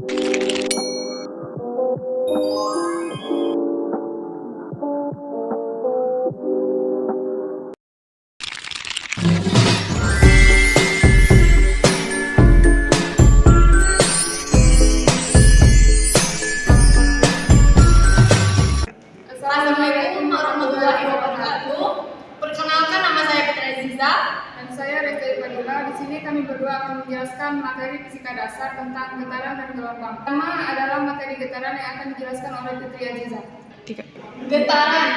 Assalamualaikum warahmatullahi wabarakatuh. Perkenalkan, nama saya Fitri Aziza. Dan saya Reka Ipadula. Di sini kami berdua akan menjelaskan materi fisika dasar tentang getaran dan gelombang. Pertama adalah materi getaran yang akan dijelaskan oleh Fitri Aziza. Getaran.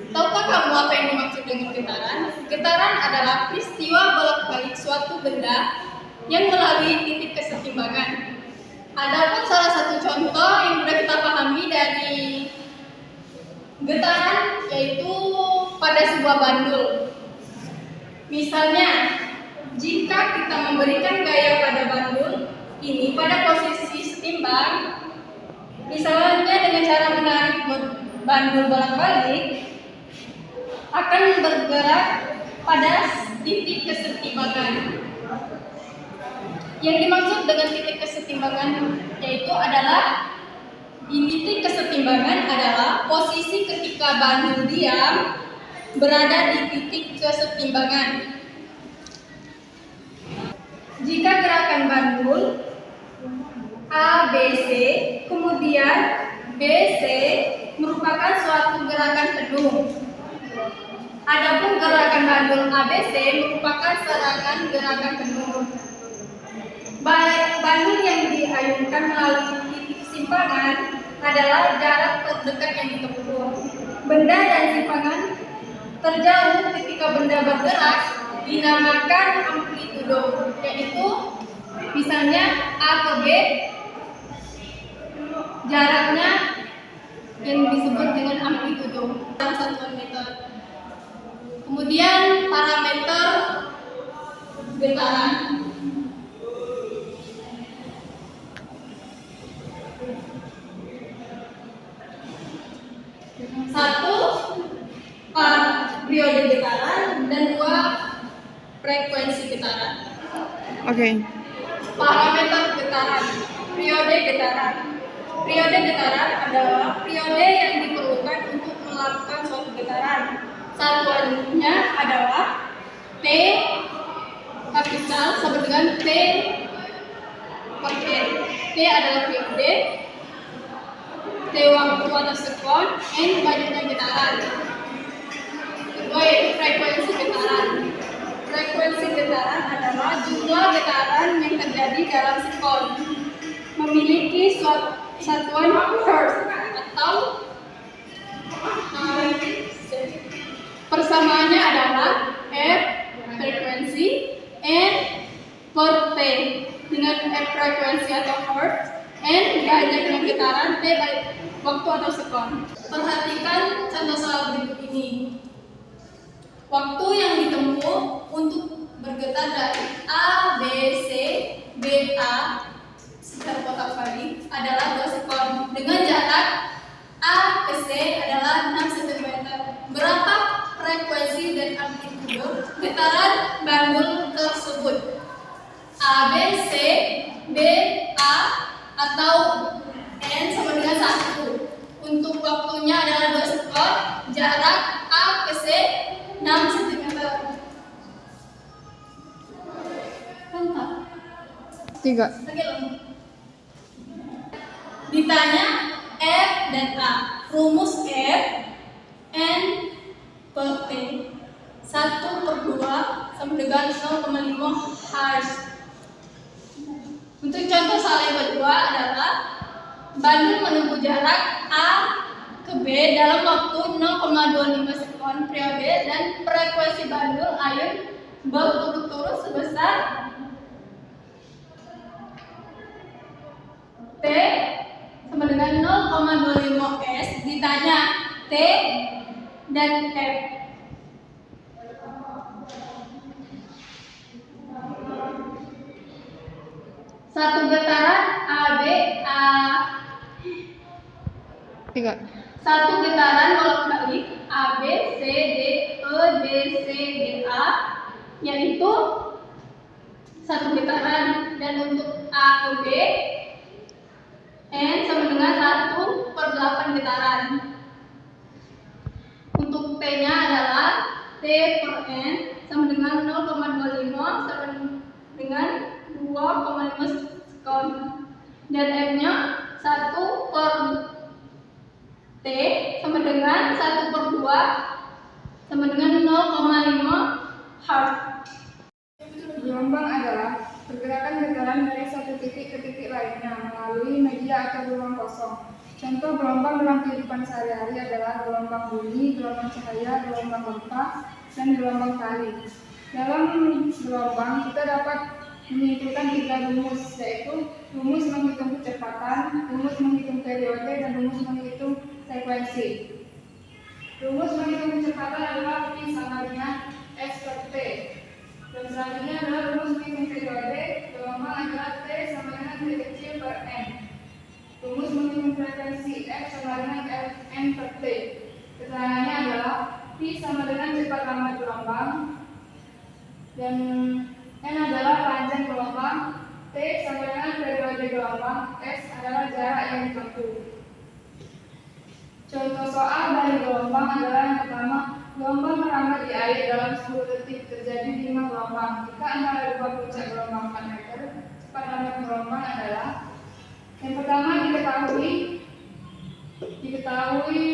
Tahukah kamu apa yang dimaksud dengan getaran? Getaran adalah peristiwa bolak-balik suatu benda yang melalui titik kesetimbangan. Adapun salah satu contoh yang sudah kita pahami dari getaran yaitu pada sebuah bandul. Misalnya, jika kita memberikan gaya pada bandul ini pada posisi setimbang, misalnya dengan cara menarik bandul bolak-balik, akan bergerak pada titik kesetimbangan. Yang dimaksud dengan titik kesetimbangan yaitu adalah titik kesetimbangan adalah posisi ketika bandul diam berada di titik kesetimbangan. Jika gerakan bandul ABC kemudian BC merupakan suatu gerakan penuh. Adapun gerakan bandul ABC merupakan serangan gerakan penuh. Bandul yang diayunkan melalui titik simpangan adalah jarak terdekat yang ditempuh. Benda dan simpangan terjauh ketika benda bergerak dinamakan amplitudo, yaitu misalnya A ke B jaraknya yang disebut dengan amplitudo dalam satuan meter. Kemudian parameter getaran. Satu, periode getaran, dan dua, frekuensi getaran. Oke. Parameter getaran, periode getaran. Periode getaran adalah periode yang diperlukan untuk melakukan suatu getaran. Satuannya adalah T kapital sama dengan T per N. T adalah periode, T waktu atau sekon, N banyaknya getaran. Kedua yaitu frekuensi getaran. Frekuensi getaran adalah jumlah getaran yang terjadi dalam sekon. Memiliki satuan hertz atau persamaannya adalah F frekuensi N per T. Dengan F frekuensi atau hertz, N banyaknya getaran, T waktu atau sekon. Perhatikan contoh soal berikut ini. Waktu yang ditempuh untuk bergetar dari A, B, C, B, A secara kotak balik adalah 2 sekon dengan jarak A ke C adalah 6 cm. Berapa frekuensi dan amplitudo getaran bandul tersebut? A, B, C, B, A atau N sama dengan 1. Untuk waktunya adalah 2 sekon, jarak A ke C 6 cm. Mantap. 3. Ditanya F dan A. Rumus F N per T 1/2 sama dengan 0,5 Hz. Untuk contoh soal yang kedua adalah bandul menempuh jarak A ke B dalam waktu 0,25 sekon periode dan frekuensi bandul ayun berturut-turut sebesar T sama dengan 0,25 S. Ditanya T dan F. Satu getaran AB A. 3. Satu getaran bolak-balik AB C D E B C D A, yaitu satu getaran, dan untuk A ke B dan M-nya 1 per T sama dengan 1 per 2 sama dengan 0,5 Hz. Gelombang adalah pergerakan getaran dari satu titik ke titik lainnya melalui media atau ruang kosong. Contoh gelombang dalam kehidupan sehari-hari adalah gelombang bunyi, gelombang cahaya, gelombang gempa, dan gelombang tali. Dalam gelombang kita dapat menyimpulkan 3 rumus, yaitu rumus menghitung kecepatan, rumus menghitung periode, dan rumus menghitung frekuensi. Rumus menghitung kecepatan adalah P sama dengan S per T. Dan selanjutnya adalah rumus menghitung periode, gelombang adalah T sama dengan T kecil per N. Rumus menghitung frekuensi F sama dengan N per T. Keterangannya adalah P sama dengan cepat lambat gelombang, dan N adalah panjang gelombang, T sama dengan periode gelombang, S adalah jarak yang ditempuh. Contoh soal dari gelombang adalah yang pertama, gelombang merambat di air dalam 10 detik, terjadi 5 gelombang. Jika antara dua puncak gelombang 4 meter, cepat lambat gelombang adalah yang pertama diketahui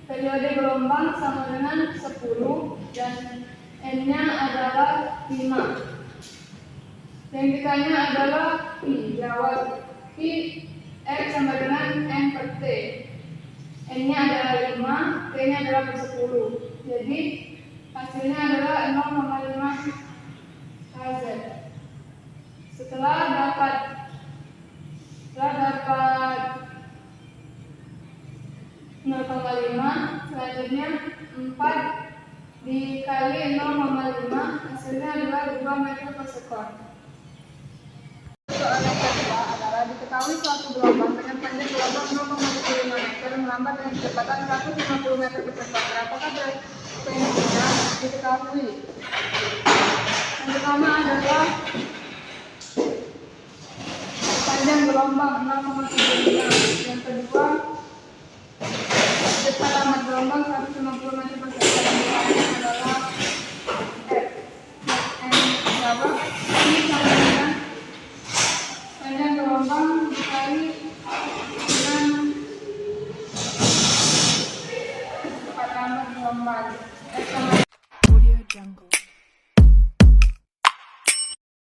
periode gelombang sama dengan 10 dan N-nya adalah 5. Yang ditanya adalah Pi, jawab Pi F sama dengan N per T. N-nya adalah 5, T-nya adalah per 10. Jadi hasilnya adalah 0,5 Hz. Setelah dapat 0,5, selanjutnya 4 dikali 0,5, hasilnya adalah 2 meter per sekon. Soal yang kedua adalah diketahui suatu gelombang dengan panjang gelombang 0,75 meter melambat dengan kecepatan 150 meter per sekon. Apakah frekuensinya diketahui? Yang pertama adalah panjang gelombang 0,75. Yang kedua, cepat lambat gelombang 150 meter per sekon. Yang adalah F. N jawab